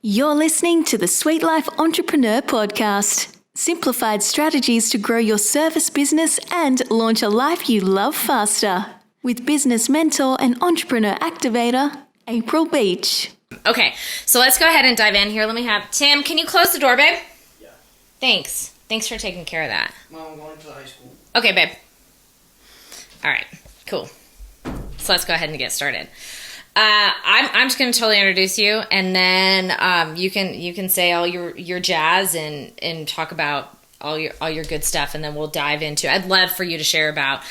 You're listening to the Sweet Life Entrepreneur Podcast. Simplified strategies to grow your service business and launch a life you love faster. With business mentor and entrepreneur activator, April Beach. Okay, so let's go ahead and dive in here. Let me have Tim. Can you close the door, babe? Yeah. Thanks. Thanks for taking care of that. Mom, I'm going to high school. Okay, babe. All right, cool. So let's go ahead and get started. I'm just going to totally introduce you, and then you can say all your jazz and talk about all your good stuff, and then we'll dive into. I'd love for you to share about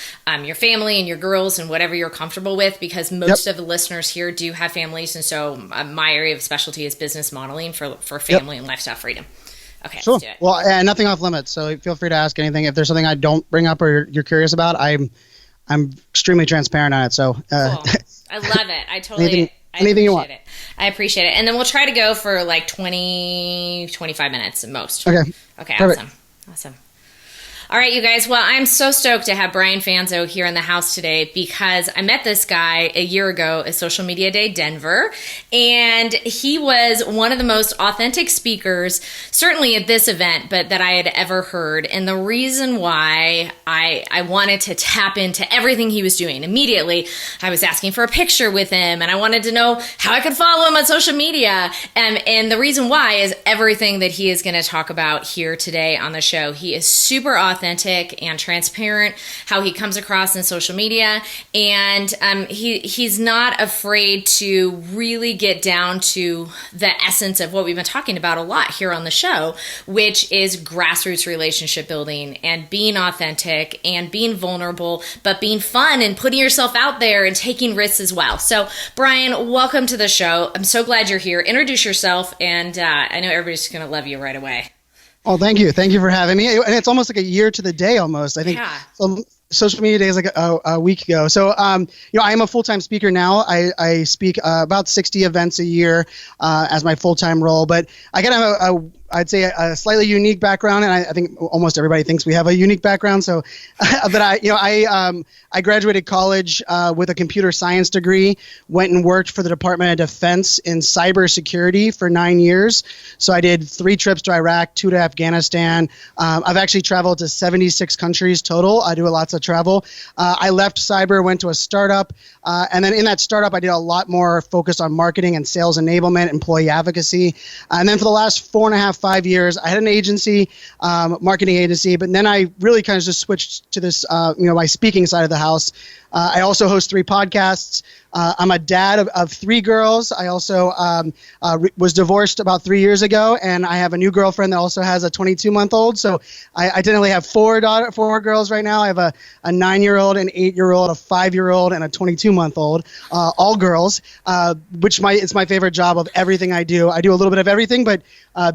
your family and your girls and whatever you're comfortable with, because most of the listeners here do have families, and so my area of specialty is business modeling for family and lifestyle freedom. Okay, sure. Let's do it. Well, nothing off limits, so feel free to ask anything. If there's something I don't bring up or you're curious about, I'm extremely transparent on it. So cool. I love it. I totally anything you want. I appreciate it. And then we'll try to go for like 20, 25 minutes at most. Okay. Okay, Perfect. Awesome. All right, you guys. Well, I'm so stoked to have Brian Fanzo here in the house today, because I met this guy a year ago at Social Media Day Denver, and he was one of the most authentic speakers, certainly at this event, but that I had ever heard. And the reason why I wanted to tap into everything he was doing immediately, I was asking for a picture with him, and I wanted to know how I could follow him on social media. And the reason why is everything that he is going to talk about here today on the show. He is super authentic and transparent, how he comes across in social media, and he's not afraid to really get down to the essence of what we've been talking about a lot here on the show, which is grassroots relationship building and being authentic and being vulnerable, but being fun and putting yourself out there and taking risks as well. So, Brian, welcome to the show. I'm so glad you're here. Introduce yourself, and I know everybody's going to love you right away. Oh, thank you. Thank you for having me. And it's almost like a year to the day almost. I think Social Media Day is like a week ago. So, I am a full-time speaker now. I speak about 60 events a year as my full-time role. But I got I'd say a slightly unique background, and I think almost everybody thinks we have a unique background. So, but I graduated college with a computer science degree, went and worked for the Department of Defense in cybersecurity for 9 years. So I did 3 trips to Iraq, 2 to Afghanistan. I've actually traveled to 76 countries total. I do lots of travel. I left cyber, went to a startup, and then in that startup, I did a lot more focused on marketing and sales enablement, employee advocacy. And then for the last 5 years, I had an agency, marketing agency, but then I really kind of just switched to this, my speaking side of the house. I also host 3 podcasts. I'm a dad of 3 girls. I also was divorced about 3 years ago, and I have a new girlfriend that also has a 22-month-old. So I technically have 4 girls right now. I have a 9-year-old, an 8-year-old, a 5-year-old, and a 22-month-old, all girls, which it's my favorite job of everything I do. I do a little bit of everything, but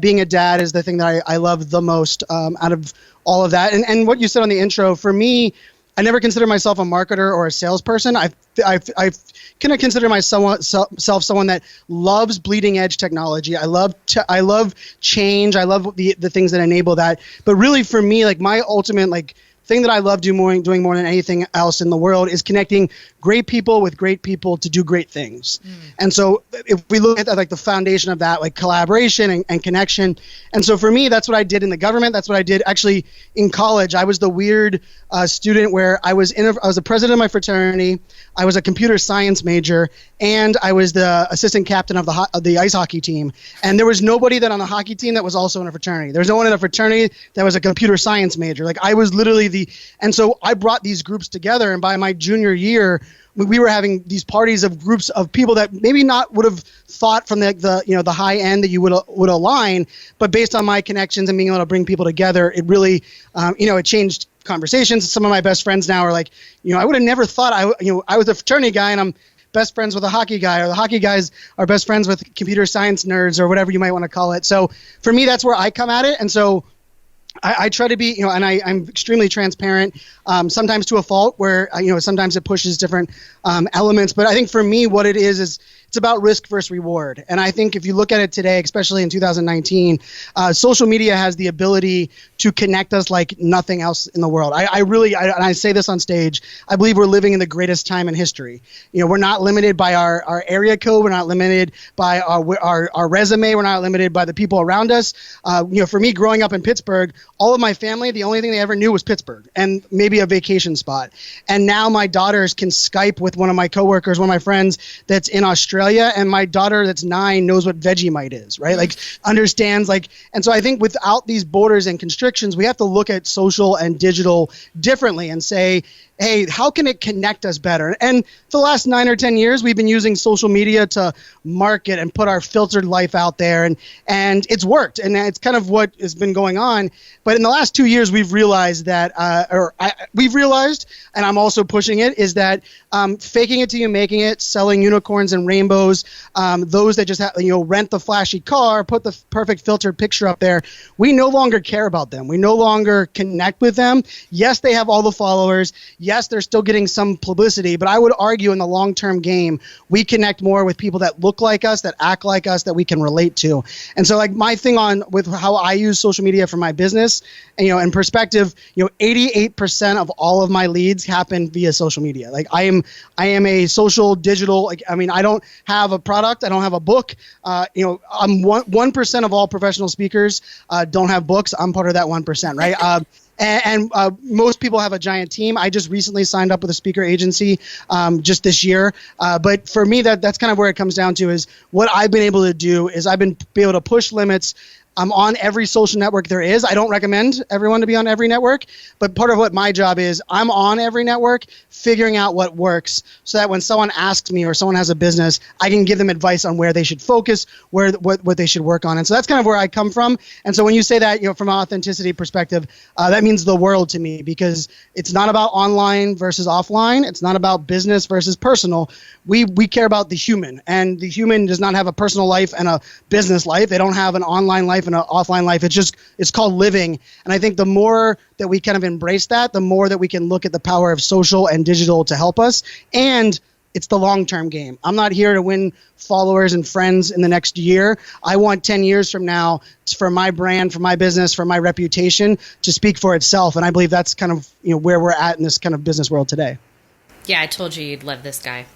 being a dad is the thing that I love the most out of all of that. And what you said on the intro, for me, I never consider myself a marketer or a salesperson. I kind of consider myself someone that loves bleeding edge technology. I love change. I love the things that enable that. But really, for me, like my ultimate thing that I love doing more than anything else in the world is connecting great people with great people to do great things. And so if we look at that, like the foundation of that, like collaboration and connection. And so for me, that's what I did in the government. That's what I did actually in college. I was the weird student where I was the president of my fraternity. I was a computer science major, and I was the assistant captain of the ice hockey team. And there was nobody that on the hockey team that was also in a fraternity. There was no one in a fraternity that was a computer science major. Like I was literally and so I brought these groups together, and by my junior year, we were having these parties of groups of people that maybe not would have thought from the high end that you would align, but based on my connections and being able to bring people together, it really, it changed conversations. Some of my best friends now are like, I would have never thought I was a fraternity guy and I'm best friends with a hockey guy, or the hockey guys are best friends with computer science nerds, or whatever you might want to call it. So for me, that's where I come at it. And so I try to be, and I'm extremely transparent, sometimes to a fault where, sometimes it pushes different elements. But I think for me, what it is it's it's about risk versus reward. And I think if you look at it today, especially in 2019, social media has the ability to connect us like nothing else in the world. I say this on stage, I believe we're living in the greatest time in history. We're not limited by our area code. We're not limited by our resume. We're not limited by the people around us. For me, growing up in Pittsburgh, all of my family, the only thing they ever knew was Pittsburgh and maybe a vacation spot. And now my daughters can Skype with one of my coworkers, one of my friends that's in Australia, and my daughter that's 9 knows what Vegemite is, right? Like understands and so I think without these borders and constrictions, we have to look at social and digital differently and say, hey, how can it connect us better? And for the last 9 or 10 years, we've been using social media to market and put our filtered life out there, and it's worked, and it's kind of what has been going on. But in the last 2 years, we've realized that, and I'm also pushing it, is that faking it till you making it, selling unicorns and rainbows, those that just rent the flashy car, put the perfect filtered picture up there, we no longer care about them. We no longer connect with them. Yes, they have all the followers. Yes, they're still getting some publicity, but I would argue in the long-term game, we connect more with people that look like us, that act like us, that we can relate to. And so my thing with how I use social media for my business, and, in perspective, 88% of all of my leads happen via social media. I am a social digital, I don't have a product. I don't have a book. I'm 1% of all professional speakers don't have books. I'm part of that 1%, right? And most people have a giant team. I just recently signed up with a speaker agency just this year. But for me, that's kind of where it comes down to is what I've been able to do is I've been able to push limits. I'm on every social network there is. I don't recommend everyone to be on every network, but part of what my job is, I'm on every network, figuring out what works so that when someone asks me or someone has a business, I can give them advice on where they should focus, what they should work on. And so that's kind of where I come from. And so when you say that, from an authenticity perspective, that means the world to me because it's not about online versus offline. It's not about business versus personal. We care about the human, and the human does not have a personal life and a business life. They don't have an online life and an offline life. It's called living. And I think the more that we kind of embrace that, the more that we can look at the power of social and digital to help us. And it's the long-term game. I'm not here to win followers and friends in the next year. I want 10 years from now for my brand, for my business, for my reputation to speak for itself. And I believe that's kind of where we're at in this kind of business world today. Yeah, I told you you'd love this guy.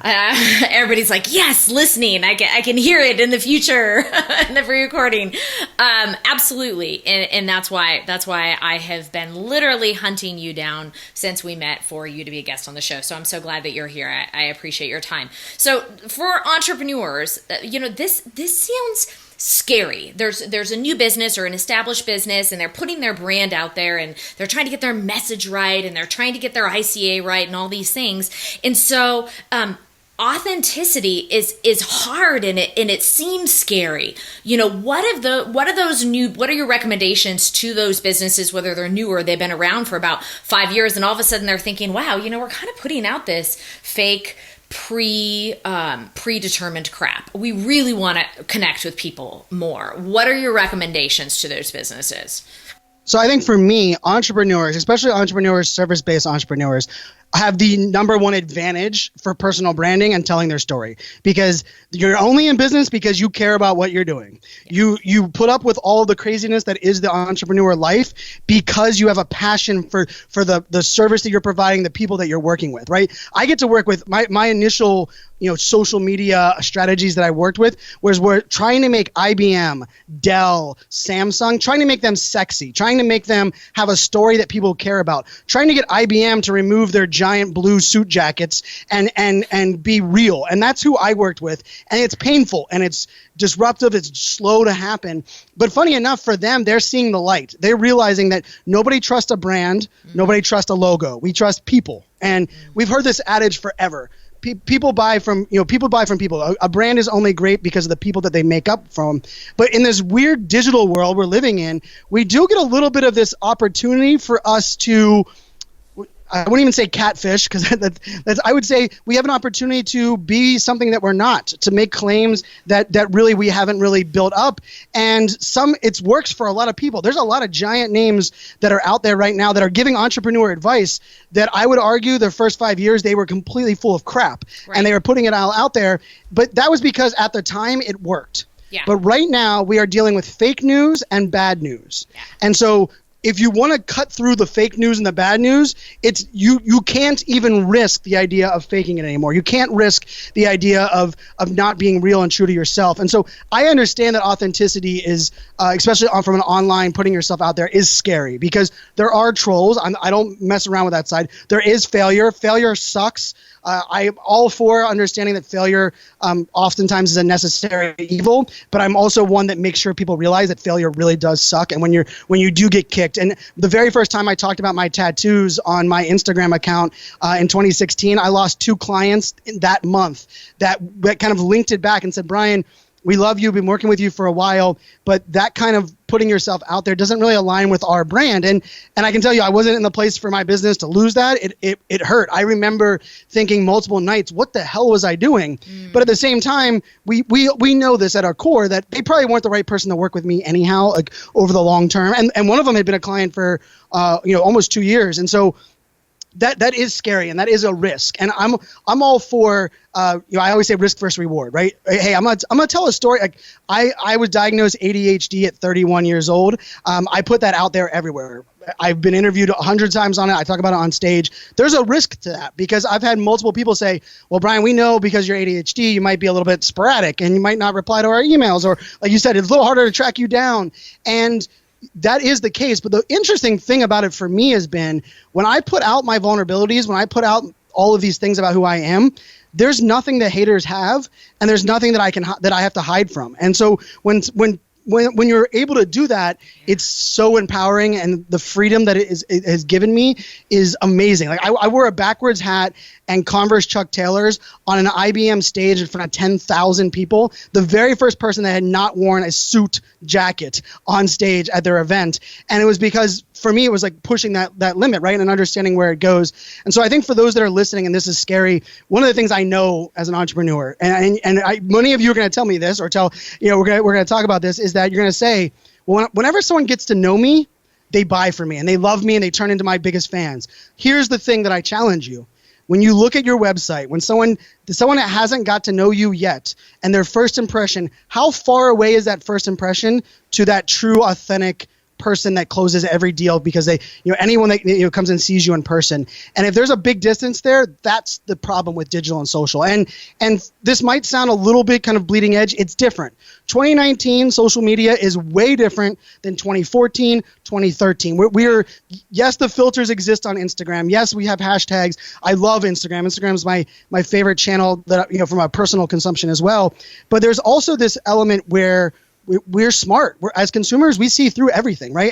Everybody's like, yes, listening. I can hear it in the future in the pre-recording. Absolutely, and that's why I have been literally hunting you down since we met for you to be a guest on the show. So I'm so glad that you're here. I appreciate your time. So for entrepreneurs, this sounds scary. There's a new business or an established business, and they're putting their brand out there, and they're trying to get their message right, and they're trying to get their ICA right, and all these things. And so authenticity is hard, and it seems scary. What are your recommendations to those businesses, whether they're new or they've been around for about 5 years, and all of a sudden they're thinking, wow, we're kind of putting out this fake predetermined crap. We really want to connect with people more. What are your recommendations to those businesses? So I think for me, entrepreneurs, especially entrepreneurs, service-based entrepreneurs, have the number one advantage for personal branding and telling their story, because you're only in business because you care about what you're doing. Yeah. You put up with all the craziness that is the entrepreneur life because you have a passion for the service that you're providing, the people that you're working with, right? I get to work with my initial social media strategies that I worked with we're trying to make IBM, Dell, Samsung, trying to make them sexy, trying to make them have a story that people care about, trying to get IBM to remove their giant blue suit jackets and be real. And that's who I worked with. And it's painful and it's disruptive. It's slow to happen. But funny enough, for them, they're seeing the light. They're realizing that nobody trusts a brand. Mm-hmm. Nobody trusts a logo. We trust people. And we've heard this adage forever. People buy from people. A brand is only great because of the people that they make up from. But in this weird digital world we're living in, we do get a little bit of this opportunity for us to, I wouldn't even say catfish, because that's, I would say we have an opportunity to be something that we're not, to make claims that really we haven't really built up. And it works for a lot of people. There's a lot of giant names that are out there right now that are giving entrepreneur advice that I would argue their first 5 years, they were completely full of crap. Right. And they were putting it all out there. But that was because at the time it worked. Yeah. But right now we are dealing with fake news and bad news. Yeah. And so if you want to cut through the fake news and the bad news, it's you can't even risk the idea of faking it anymore. You can't risk the idea of not being real and true to yourself. And so I understand that authenticity is, especially from an online, putting yourself out there is scary, because there are trolls. I don't mess around with that side. There is failure. Failure sucks. I'm all for understanding that failure oftentimes is a necessary evil, but I'm also one that makes sure people realize that failure really does suck. And when you do get kicked, and the very first time I talked about my tattoos on my Instagram account in 2016, I lost 2 clients in that month that kind of linked it back and said, Brian, we love you, been working with you for a while, but that kind of putting yourself out there doesn't really align with our brand. And I can tell you, I wasn't in the place for my business to lose that. It hurt. I remember thinking multiple nights, what the hell was I doing? But at the same time, we know this at our core, that they probably weren't the right person to work with me anyhow, like over the long term. And one of them had been a client for almost 2 years. And so that is scary, and that is a risk. And I'm all for I always say risk versus reward, right? Hey, I'm gonna tell a story. Like I was diagnosed ADHD at 31 years old. I put that out there everywhere. I've been interviewed 100 times on it. I talk about it on stage. There's a risk to that, because I've had multiple people say, well, Brian, we know because you're ADHD, you might be a little bit sporadic and you might not reply to our emails, or like you said, it's a little harder to track you down. And that is the case. But the interesting thing about it for me has been, when I put out my vulnerabilities, when I put out all of these things about who I am, there's nothing that haters have, and there's nothing that I have to hide from. And so when you're able to do that, it's so empowering, and the freedom that it has given me is amazing. Like I wore a backwards hat and Converse Chuck Taylors on an IBM stage in front of 10,000 people. The very first person that had not worn a suit jacket on stage at their event. And it was because, for me, it was like pushing that limit, right? And understanding where it goes. And so I think for those that are listening, and this is scary, one of the things I know as an entrepreneur, and many of you are going to tell me this, or we're going to talk about this, is that you're going to say, well, whenever someone gets to know me, they buy from me and they love me and they turn into my biggest fans. Here's the thing that I challenge you. When you look at your website, when someone that hasn't got to know you yet, and their first impression, how far away is that first impression to that true, authentic person that closes every deal, because anyone that comes and sees you in person? And if there's a big distance there, that's the problem with digital and social. And this might sound a little bit kind of bleeding edge. It's different. 2019 social media is way different than 2014, 2013. Yes, the filters exist on Instagram. Yes, we have hashtags. I love Instagram. Instagram is my favorite channel that from a personal consumption as well. But there's also this element where we're smart. As consumers, we see through everything, right?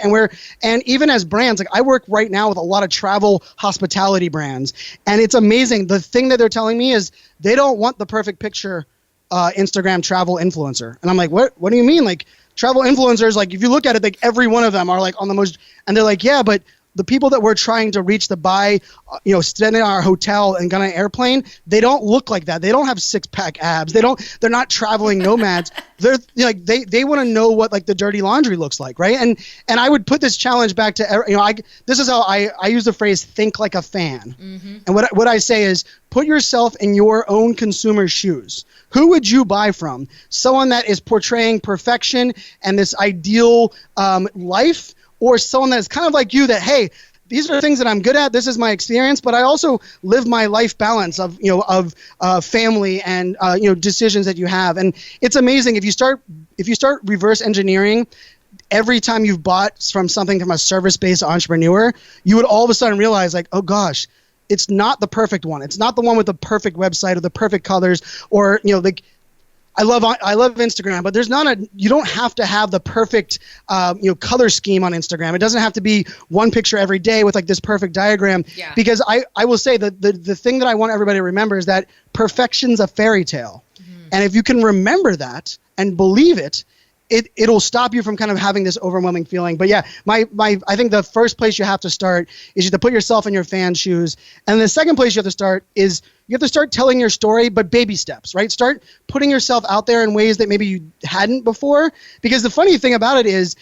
And even as brands, like I work right now with a lot of travel hospitality brands, and it's amazing. The thing that they're telling me is they don't want the perfect picture Instagram travel influencer. And I'm like, what do you mean? Like, travel influencers, like if you look at it, like every one of them are like on the most, and they're like, yeah, but the people that we're trying to reach to buy, staying in our hotel and get on an airplane, they don't look like that. They don't have 6-pack abs. They're not traveling nomads. They're like, they want to know what like the dirty laundry looks like, right? And I would put this challenge back to, this is how I use the phrase, think like a fan. Mm-hmm. And what I say is, put yourself in your own consumer's shoes. Who would you buy from? Someone that is portraying perfection and this ideal life, or someone that's kind of like you, that, hey, these are things that I'm good at. This is my experience, but I also live my life balance of family and decisions that you have. And it's amazing if you start reverse engineering every time you've bought from something from a service-based entrepreneur, you would all of a sudden realize, like, oh gosh, it's not the perfect one. It's not the one with the perfect website or the perfect colors, or like. I love Instagram, but you don't have to have the perfect color scheme on Instagram. It doesn't have to be one picture every day with like this perfect diagram. Yeah. Because I will say that the thing that I want everybody to remember is that perfection's a fairy tale. Mm-hmm. And if you can remember that and believe it, it'll stop you from kind of having this overwhelming feeling. But yeah, I think the first place you have to start is you have to put yourself in your fan's shoes. And the second place you have to start is you have to start telling your story, but baby steps, right? Start putting yourself out there in ways that maybe you hadn't before. Because the funny thing about it is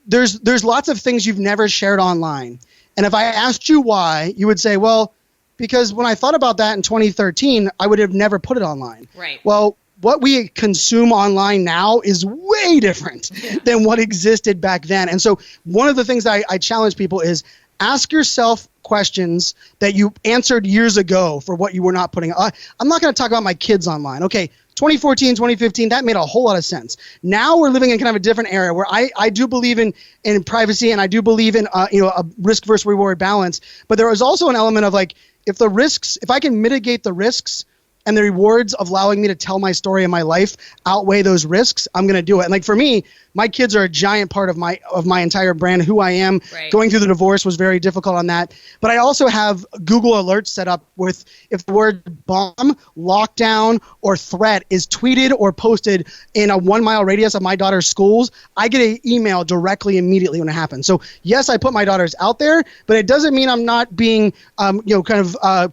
there's lots of things you've never shared online. And if I asked you why, you would say, well, because when I thought about that in 2013, I would have never put it online. Right. Well, what we consume online now is way different than what existed back then. And so one of the things I challenge people is ask yourself questions that you answered years ago for what you were not putting. I'm not going to talk about my kids online. Okay, 2014, 2015, that made a whole lot of sense. Now we're living in kind of a different era where I do believe in privacy, and I do believe in a risk versus reward balance. But there is also an element of like, if I can mitigate the risks and the rewards of allowing me to tell my story and my life outweigh those risks, I'm going to do it. And like for me, my kids are a giant part of my entire brand, who I am. Right. Going through the divorce was very difficult on that. But I also have Google alerts set up with if the word bomb, lockdown, or threat is tweeted or posted in a 1 mile radius of my daughter's schools, I get an email directly immediately when it happens. So yes, I put my daughters out there, but it doesn't mean I'm not being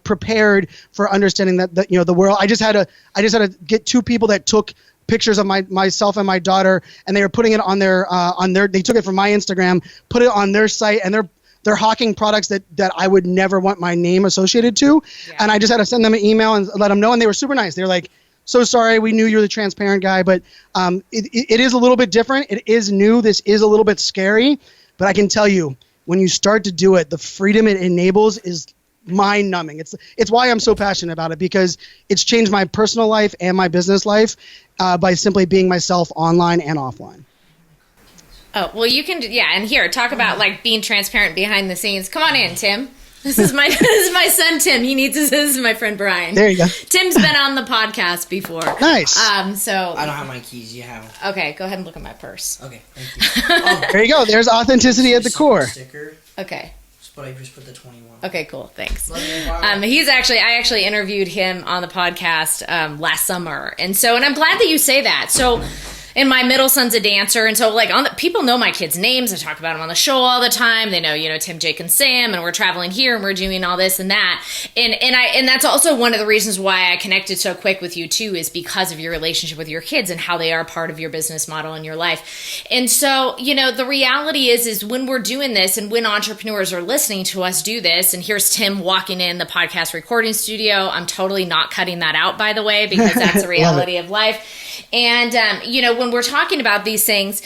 prepared for understanding that the world. I just had to get 2 people that took pictures of myself and my daughter, and they were putting it on their they took it from my Instagram, put it on their site, and they're hawking products that I would never want my name associated to. Yeah. And I just had to send them an email and let them know, and they were super nice. They were like, so sorry, we knew you were the transparent guy, but it is a little bit different. It is new. This is a little bit scary, but I can tell you, when you start to do it, the freedom it enables is mind-numbing. It's why I'm so passionate about it, because it's changed my personal life and my business life by simply being myself online and offline. Oh, well, you can, and here, talk about like being transparent behind the scenes. Come on in, Tim. This is my son, Tim. This is my friend, Brian. There you go. Tim's been on the podcast before. Nice. So I don't have my keys. You have them. Okay, go ahead and look at my purse. Okay, thank you. There you go. There's authenticity at the core. Sticker. Okay. But I just put the 21. Okay, cool. Thanks. I actually interviewed him on the podcast last summer. And I'm glad that you say that. So, and my middle son's a dancer. And so people know my kids' names. I talk about them on the show all the time. They know, Tim, Jake, and Sam, and we're traveling here and we're doing all this and that. And that's also one of the reasons why I connected so quick with you too, is because of your relationship with your kids and how they are part of your business model in your life. And so, the reality is when we're doing this and when entrepreneurs are listening to us do this, and here's Tim walking in the podcast recording studio. I'm totally not cutting that out, by the way, because that's the reality of life. And, when we're talking about these things,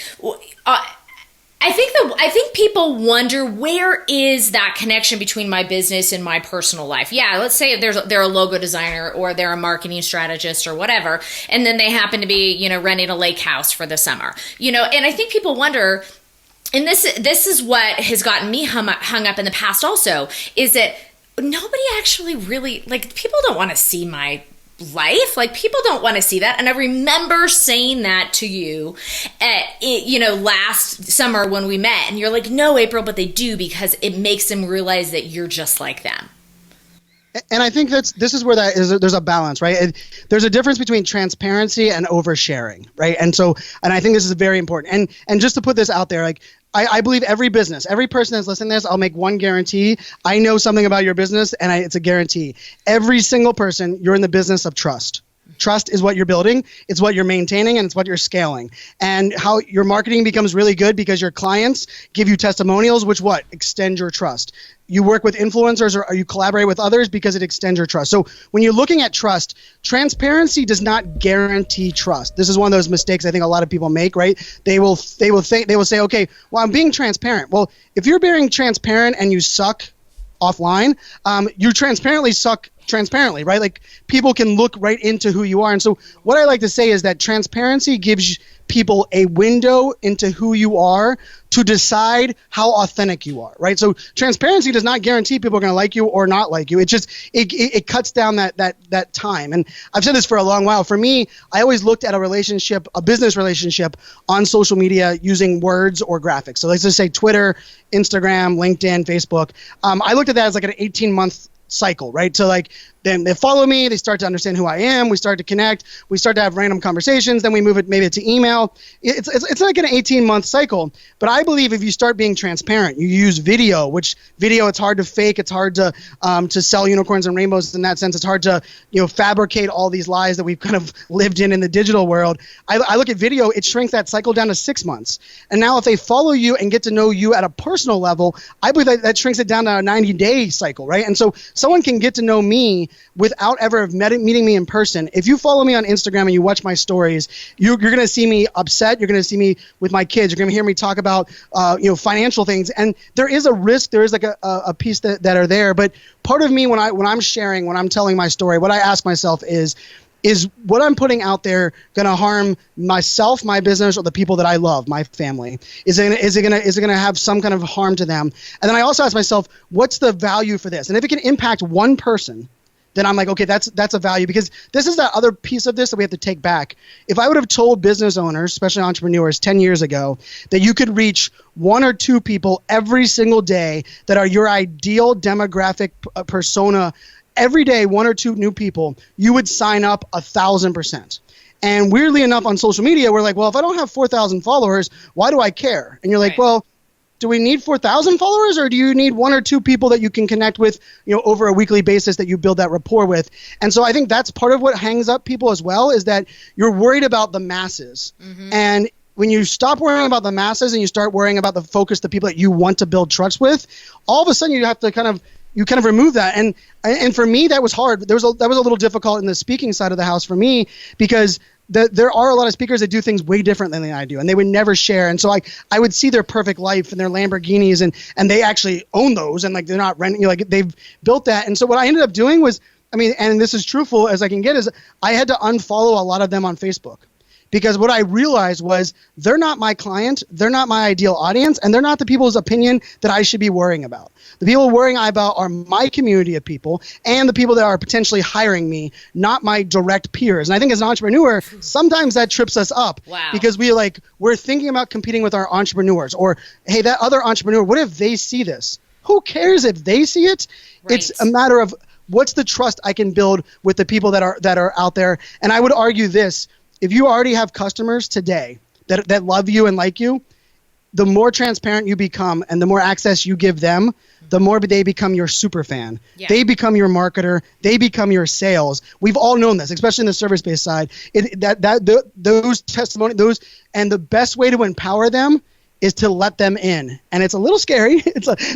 I think people wonder, where is that connection between my business and my personal life? Yeah, let's say they're a logo designer or they're a marketing strategist or whatever, and then they happen to be, renting a lake house for the summer. And I think people wonder, and this is what has gotten me hung up in the past also, is that nobody actually really, people don't want to see my life. People don't want to see that. And I remember saying that to you last summer when we met, and you're like, no, April, but they do, because it makes them realize that you're just like them. And I think this is where there's a balance, right? There's a difference between transparency and oversharing, right? And I think this is very important. And just to put this out there, I believe every business, every person that's listening to this, I'll make one guarantee. I know something about your business, and it's a guarantee. Every single person, you're in the business of trust. Trust is what you're building, it's what you're maintaining, and it's what you're scaling. And how your marketing becomes really good because your clients give you testimonials, which extend your trust. You work with influencers or you collaborate with others because it extends your trust. So when you're looking at trust, transparency does not guarantee trust. This is one of those mistakes I think a lot of people make, right? They will say, okay, well, I'm being transparent. Well, if you're being transparent and you suck offline, you transparently suck transparently, right? People can look right into who you are. And so what I like to say is that transparency gives people a window into who you are to decide how authentic you are, right? So transparency does not guarantee people are going to like you or not like you. It just it cuts down that time. And I've said this for a long while. For me, I always looked at a business relationship on social media using words or graphics. So let's just say Twitter, Instagram, LinkedIn, Facebook. I looked at that as an 18-month cycle, right? So like then they follow me, they start to understand who I am, we start to connect, we start to have random conversations, then we move it maybe to email. It's like an 18-month cycle. But I believe if you start being transparent, you use video, which video it's hard to fake, it's hard to sell unicorns and rainbows in that sense. It's hard to fabricate all these lies that we've kind of lived in the digital world. I look at video, it shrinks that cycle down to 6 months. And now if they follow you and get to know you at a personal level, I believe that shrinks it down to a 90-day cycle, right? And so someone can get to know me without ever meeting me in person. If you follow me on Instagram and you watch my stories, you're going to see me upset. You're going to see me with my kids. You're going to hear me talk about financial things. And there is a risk. There is like a piece that are there. But part of me when I'm sharing, when I'm telling my story, what I ask myself is what I'm putting out there going to harm myself, my business, or the people that I love, my family? Is it going to have some kind of harm to them? And then I also ask myself, what's the value for this? And if it can impact one person, then I'm like, okay, that's a value, because this is that other piece of this that we have to take back. If I would have told business owners, especially entrepreneurs 10 years ago, that you could reach 1 or 2 people every single day that are your ideal demographic persona, every day 1 or 2 new people, you would sign up 1,000%. And weirdly enough, on social media, we're like, well, if I don't have 4,000 followers, why do I care? And you're like, well, do we need 4,000 followers, or do you need 1 or 2 people that you can connect with, over a weekly basis that you build that rapport with? And so I think that's part of what hangs up people as well, is that you're worried about the masses. Mm-hmm. And when you stop worrying about the masses and you start worrying about the people that you want to build trust with, all of a sudden you have to kind of remove that. And for me, that was hard. That was a little difficult in the speaking side of the house for me, because there are a lot of speakers that do things way different than I do, and they would never share. And so I would see their perfect life and their Lamborghinis, and they actually own those, and like they're not renting, like they've built that. And so what I ended up doing was, and this is truthful as I can get, is I had to unfollow a lot of them on Facebook. Because what I realized was they're not my client, they're not my ideal audience, and they're not the people's opinion that I should be worrying about. The people worrying about are my community of people and the people that are potentially hiring me, not my direct peers. And I think as an entrepreneur, sometimes that trips us up. Wow. Because we're thinking about competing with our entrepreneurs, or, hey, that other entrepreneur, what if they see this? Who cares if they see it? Right. It's a matter of what's the trust I can build with the people that are out there. And I would argue this. If you already have customers today that love you and like you, the more transparent you become and the more access you give them, the more they become your super fan. Yeah. They become your marketer. They become your sales. We've all known this, especially in the service-based side. Those testimonies, and the best way to empower them is to let them in. And it's a little scary.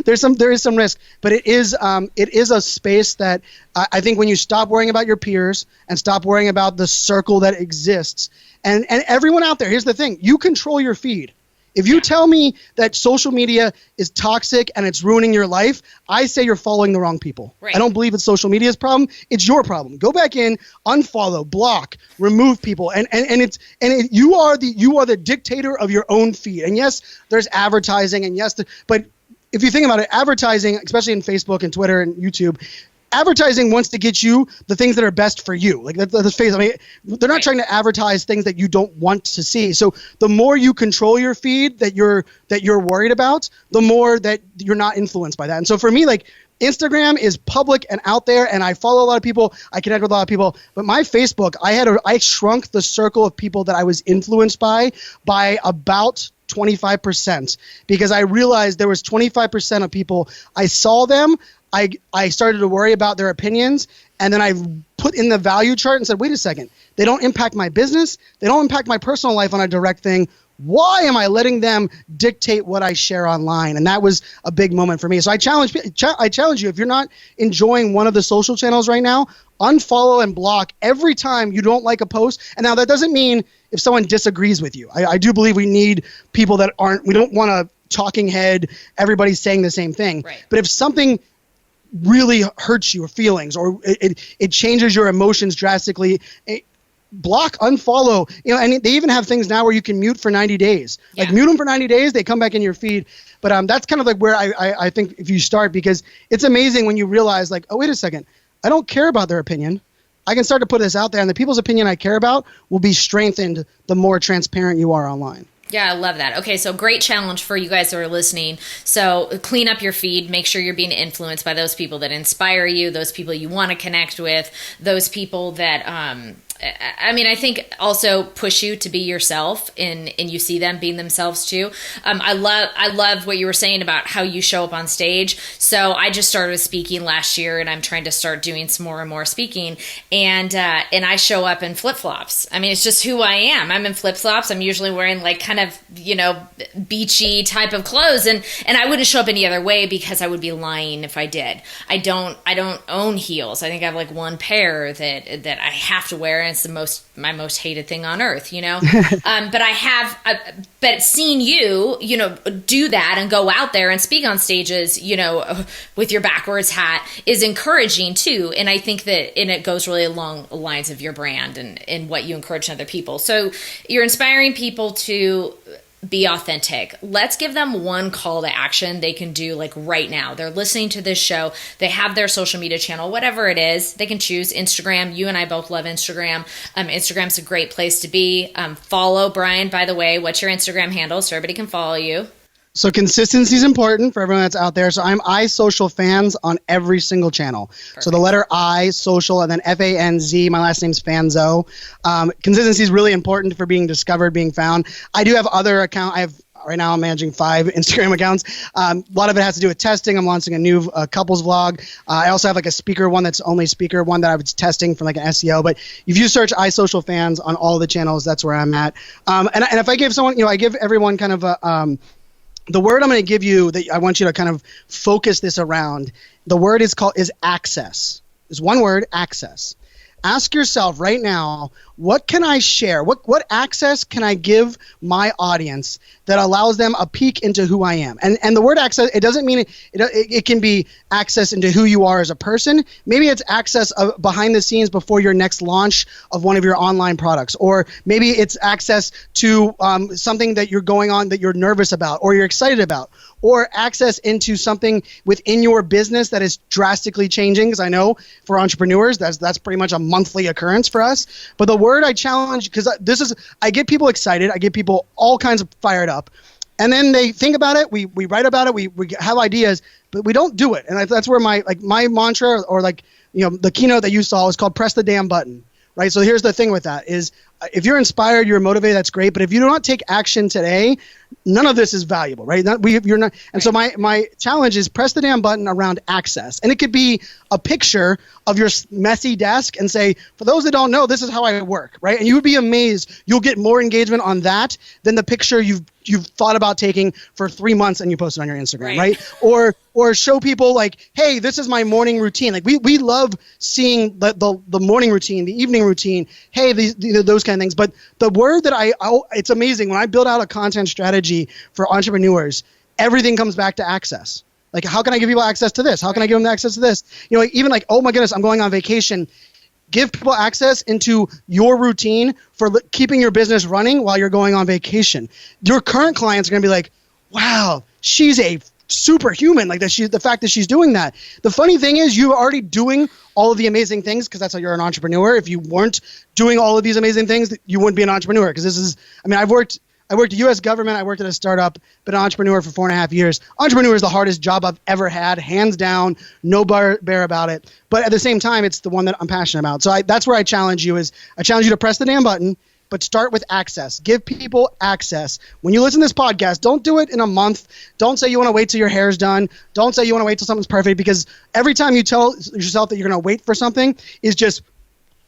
There is some risk, but it is a space that I think when you stop worrying about your peers and stop worrying about the circle that exists, and everyone out there, here's the thing, you control your feed. If you tell me that social media is toxic and it's ruining your life, I say you're following the wrong people. Right. I don't believe it's social media's problem. It's your problem. Go back in, unfollow, block, remove people, you are the dictator of your own feed. And yes, there's advertising, and yes, but if you think about it, advertising, especially in Facebook and Twitter and YouTube, advertising wants to get you the things that are best for you. Like let's face it, they're not trying to advertise things that you don't want to see. So the more you control your feed that you're worried about, the more that you're not influenced by that. And so for me, like, Instagram is public and out there, and I follow a lot of people, I connect with a lot of people. But my Facebook, I shrunk the circle of people that I was influenced by about 25%, because I realized there was 25% of people, I saw them, I started to worry about their opinions, and then I put in the value chart and said, wait a second, they don't impact my business, they don't impact my personal life on a direct thing. Why am I letting them dictate what I share online? And that was a big moment for me. So I challenge you, if you're not enjoying one of the social channels right now, unfollow and block every time you don't like a post. And now that doesn't mean if someone disagrees with you. I do believe we need people that we don't want a talking head, everybody's saying the same thing. Right. But if something really hurts your feelings, or it changes your emotions drastically, block, unfollow, and they even have things now where you can mute for 90 days. Yeah. Like, mute them for 90 days, they come back in your feed. But that's kind of like where I think if you start, because it's amazing when you realize, like, oh, wait a second, I don't care about their opinion. I can start to put this out there, and the people's opinion I care about will be strengthened the more transparent you are online. Yeah, I love that. Okay, so great challenge for you guys who are listening. So clean up your feed. Make sure you're being influenced by those people that inspire you, those people you want to connect with, those people that I think also push you to be yourself, and you see them being themselves too. I love what you were saying about how you show up on stage. So I just started speaking last year, and I'm trying to start doing some more and more speaking. And I show up in flip flops. I mean, it's just who I am. I'm in flip flops. I'm usually wearing like kind of beachy type of clothes, and I wouldn't show up any other way because I would be lying if I did. I don't own heels. I think I have like one pair that I have to wear. And it's my most hated thing on earth, but seeing you, do that and go out there and speak on stages, with your backwards hat is encouraging too. And I think that, and it goes really along the lines of your brand and what you encourage in other people. So you're inspiring people to be authentic. Let's give them one call to action they can do like right now. They're listening to this show. They have their social media channel, whatever it is. They can choose Instagram. You and I both love Instagram. Instagram's a great place to be. Follow Brian, by the way. What's your Instagram handle so everybody can follow you? So consistency is important for everyone that's out there. So I'm iSocialFans on every single channel. Perfect. So the letter I, social, and then FANZ. My last name's Fanzo. Consistency is really important for being discovered, being found. I do have other accounts. Right now I'm managing 5 Instagram accounts. A lot of it has to do with testing. I'm launching a new couples vlog. I also have like a speaker one that's only speaker one that I was testing for like an SEO. But if you search iSocialFans on all the channels, that's where I'm at. And if I give someone, I give everyone kind of a the word I'm going to give you that I want you to kind of focus this around, the word is access. It's one word, access. Ask yourself right now, what can I share? What access can I give my audience that allows them a peek into who I am? And the word access, it doesn't mean it can be access into who you are as a person. Maybe it's access behind the scenes before your next launch of one of your online products. Or maybe it's access to something that you're going on that you're nervous about or you're excited about. Or access into something within your business that is drastically changing. Because I know for entrepreneurs, that's pretty much a monthly occurrence for us. But the word I challenge, because I get people excited, I get people all kinds of fired up, and then they think about it, we write about it, we have ideas, but we don't do it. And that's where my mantra or the keynote that you saw is called press the damn button. Right. So here's the thing with that is if you're inspired, you're motivated, that's great. But if you do not take action today, none of this is valuable. Right. You're not. And so my challenge is press the damn button around access. And it could be a picture of your messy desk and say, for those that don't know, this is how I work. Right. And you would be amazed. You'll get more engagement on that than the picture you've thought about taking for 3 months and you post it on your Instagram. Right. Or show people like, hey, this is my morning routine. Like we love seeing the morning routine, the evening routine. Hey, those kind of things. But the word that it's amazing when I build out a content strategy for entrepreneurs, everything comes back to access. Like, how can I give people access to this? How can I give them access to this? Even like, oh my goodness, I'm going on vacation. Give people access into your routine for keeping your business running while you're going on vacation. Your current clients are going to be like, wow, she's a superhuman. Like the fact that she's doing that. The funny thing is you're already doing all of the amazing things because that's how you're an entrepreneur. If you weren't doing all of these amazing things, you wouldn't be an entrepreneur. Because I've worked U.S. government. I worked at a startup, been an entrepreneur for 4.5 years. Entrepreneur is the hardest job I've ever had, hands down, no bear about it. But at the same time, it's the one that I'm passionate about. So that's where I challenge you to press the damn button, but start with access. Give people access. When you listen to this podcast, don't do it in a month. Don't say you want to wait till your hair's done. Don't say you want to wait till something's perfect, because every time you tell yourself that you're going to wait for something is just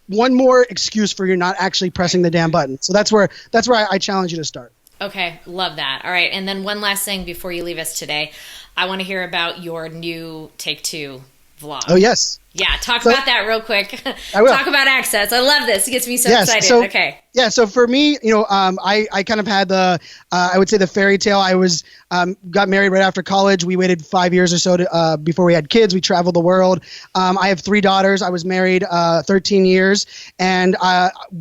one more excuse for you not actually pressing the damn button. So that's where I challenge you to start. Okay, love that. All right, and then one last thing before you leave us today. I want to hear about your new Take Two vlog. Oh, yes. Yeah, talk about that real quick. I will. Talk about access. I love this. It gets me so excited. Okay. Yeah, so for me, I kind of had I would say the fairy tale. I got married right after college. We waited 5 years or so before we had kids. We traveled the world. I have 3 daughters. I was married 13 years, and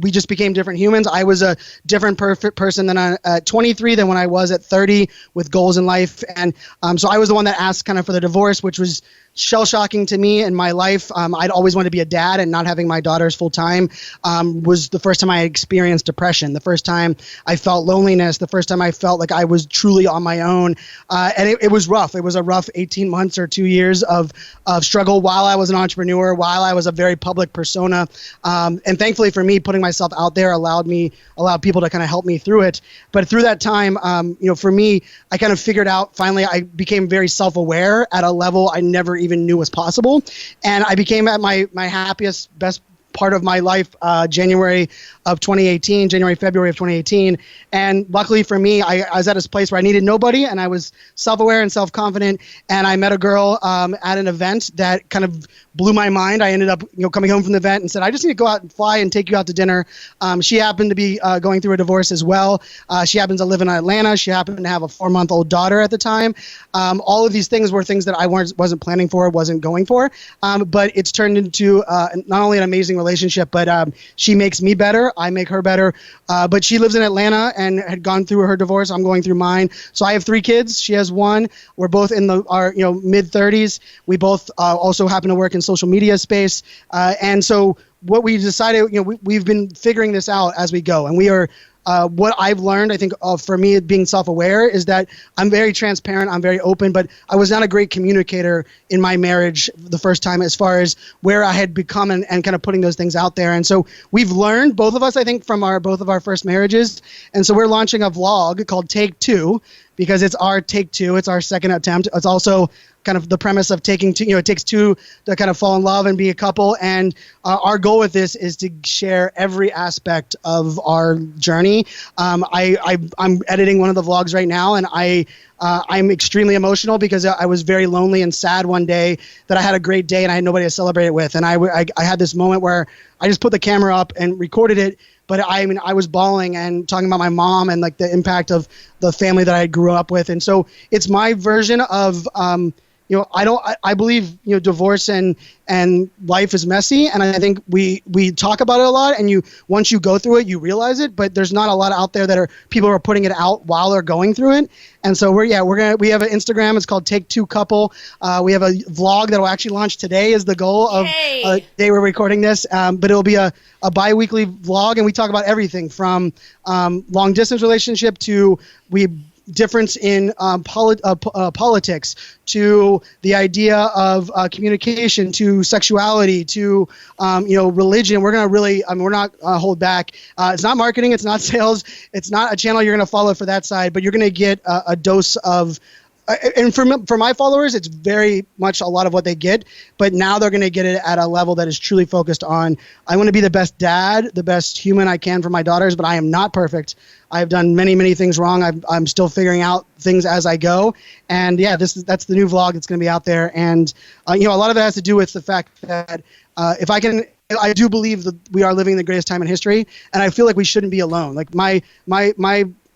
we just became different humans. I was a different perfect person at 23 than when I was at 30 with goals in life. And so I was the one that asked kind of for the divorce, which was shell-shocking to me in my life. life. I'd always wanted to be a dad, and not having my daughters full time was the first time I experienced depression, the first time I felt loneliness, the first time I felt like I was truly on my own. And it was rough. It was a rough 18 months or 2 years of struggle while I was an entrepreneur, while I was a very public persona. And thankfully for me, putting myself out there allowed people to kind of help me through it. But through that time, for me, I kind of figured out, finally, I became very self-aware at a level I never even knew was possible. And I became at my happiest, best part of my life, February of 2018. And luckily for me, I was at this place where I needed nobody, and I was self-aware and self-confident. And I met a girl at an event that kind of blew my mind. I ended up coming home from the event and said, I just need to go out and fly and take you out to dinner. She happened to be going through a divorce as well. She happens to live in Atlanta. She happened to have a 4-month-old daughter at the time. All of these things were things that I wasn't planning for, wasn't going for. But it's turned into not only an amazing relationship, but she makes me better. I make her better. But she lives in Atlanta and had gone through her divorce. I'm going through mine. So I have 3 kids. She has 1. We're both in our mid-30s. We both also happen to work in social media space. And so what we decided, we've been figuring this out as we go. And we are what I've learned, I think, for me, being self-aware, is that I'm very transparent, I'm very open, but I was not a great communicator in my marriage the first time, as far as where I had become and kind of putting those things out there. And so we've learned, both of us, I think, from both of our first marriages. And so we're launching a vlog called Take Two, because it's our take two, it's our second attempt. It's also kind of the premise of taking two, it takes 2 to kind of fall in love and be a couple. And our goal with this is to share every aspect of our journey. I'm editing one of the vlogs right now, and I'm extremely emotional because I was very lonely and sad one day that I had a great day and I had nobody to celebrate it with. And I had this moment where I just put the camera up and recorded it. But I was bawling and talking about my mom and like the impact of the family that I grew up with. And so it's my version of, I believe, divorce and life is messy. And I think we talk about it a lot, and once you go through it, you realize it, but there's not a lot out there that people are putting it out while they're going through it. And so we have an Instagram. It's called Take Two Couple. We have a vlog that will actually launch today is the goal of the day we're recording this. But it'll be a bi-weekly vlog, and we talk about everything from long distance relationship to difference in politics, to the idea of communication, to sexuality, to religion. We're gonna really, we're not hold back. It's not marketing, it's not sales, it's not a channel you're gonna follow for that side, but you're gonna get a dose of. And for my followers, it's very much a lot of what they get, but now they're going to get it at a level that is truly focused on, I want to be the best dad, the best human I can for my daughters, but I am not perfect. I've done many, many things wrong. I'm still figuring out things as I go. And yeah, that's the new vlog that's going to be out there. And, a lot of it has to do with the fact that I do believe that we are living the greatest time in history, and I feel like we shouldn't be alone. Like my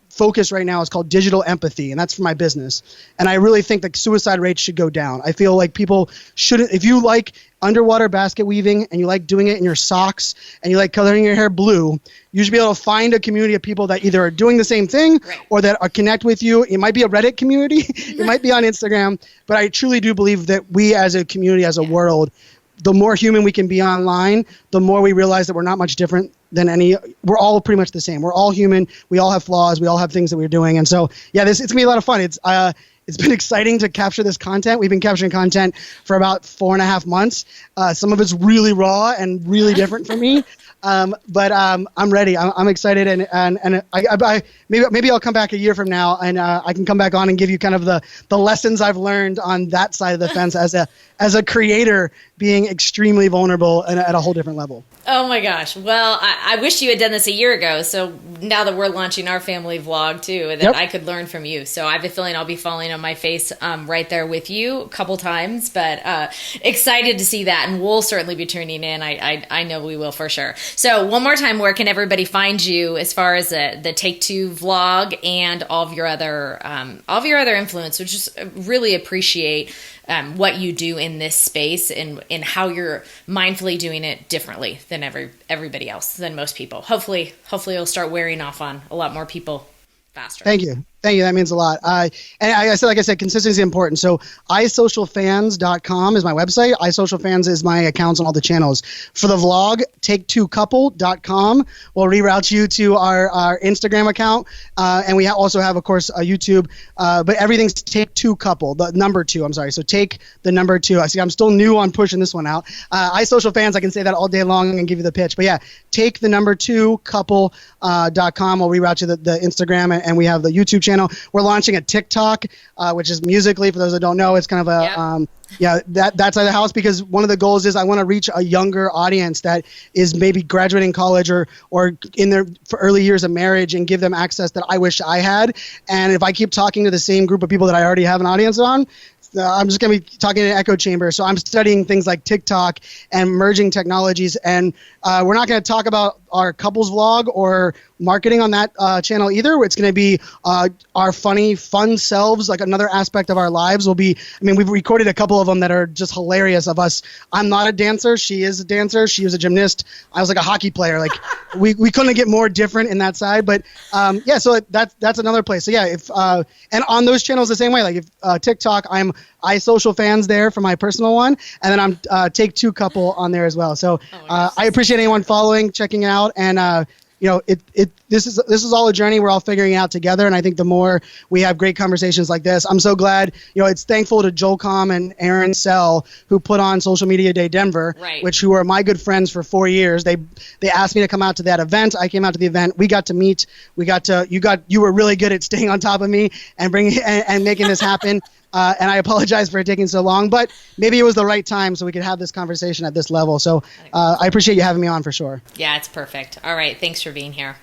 focus right now is called digital empathy, and that's for my business. And I really think that suicide rates should go down. I feel like people shouldn't, if you like underwater basket weaving and you like doing it in your socks and you like coloring your hair blue, you should be able to find a community of people that either are doing the same thing or that are connect with you. It might be a Reddit community, it might be on Instagram, but I truly do believe that we as a community, as a world, the more human we can be online, the more we realize that we're not much different than we're all pretty much the same. We're all human. We all have flaws. We all have things that we're doing. And so, yeah, it's gonna be a lot of fun. It's been exciting to capture this content. We've been capturing content for about 4.5 months. Some of it's really raw and really different for me. But I'm ready. I'm excited, and I maybe I'll come back a year from now, and I can come back on and give you kind of the lessons I've learned on that side of the fence as a creator, being extremely vulnerable and at a whole different level. Oh my gosh. Well, I wish you had done this a year ago. So now that we're launching our family vlog too, that I could learn from you. So I have a feeling I'll be falling on my face right there with you a couple times, but excited to see that. And we'll certainly be tuning in. I know we will for sure. So one more time, where can everybody find you as far as the Take Two vlog and all of your other influence? Which just really appreciate what you do in this space and how you're mindfully doing it differently than everybody else, than most people. Hopefully it'll start wearing off on a lot more people faster. Thank you. Thank you. That means a lot. Like I said, consistency is important. So isocialfans.com is my website. Isocialfans is my accounts on all the channels. For the vlog, take2couple.com will reroute you to our Instagram account. And we also have, of course, a YouTube. But everything's take two couple, the number two. I'm sorry. So take the number two. I see I'm still new on pushing this one out. Isocialfans, I can say that all day long and give you the pitch. But yeah, take the number two couple.com will reroute you to the Instagram, and we have the YouTube channel. We're launching a TikTok, which is Musically. For those that don't know, it's kind of a that's the house, because one of the goals is I want to reach a younger audience that is maybe graduating college or in their for early years of marriage, and give them access that I wish I had. And if I keep talking to the same group of people that I already have an audience on, I'm just going to be talking in an echo chamber. So I'm studying things like TikTok and merging technologies. And we're not going to talk about our couples vlog or marketing on that channel either. It's going to be our funny, fun selves. Like another aspect of our lives will be, we've recorded a couple of them that are just hilarious of us. I'm not a dancer. She is a dancer. She was a gymnast. I was like a hockey player. Like we couldn't get more different in that side. But so that's another place. So yeah, if and on those channels the same way, like if TikTok, I'm iSocialFans there for my personal one, and then I'm Take Two Couple on there as well. So I appreciate anyone following, checking it out, and this is all a journey. We're all figuring it out together, and I think the more we have great conversations like this, I'm so glad. It's thankful to Joel Com and Aaron Sell, who put on Social Media Day Denver, who are my good friends for 4 years. They asked me to come out to that event. I came out to the event. We got to meet. You were really good at staying on top of me and making this happen. And I apologize for it taking so long, but maybe it was the right time so we could have this conversation at this level. So I appreciate you having me on for sure. Yeah, it's perfect. All right. Thanks for being here.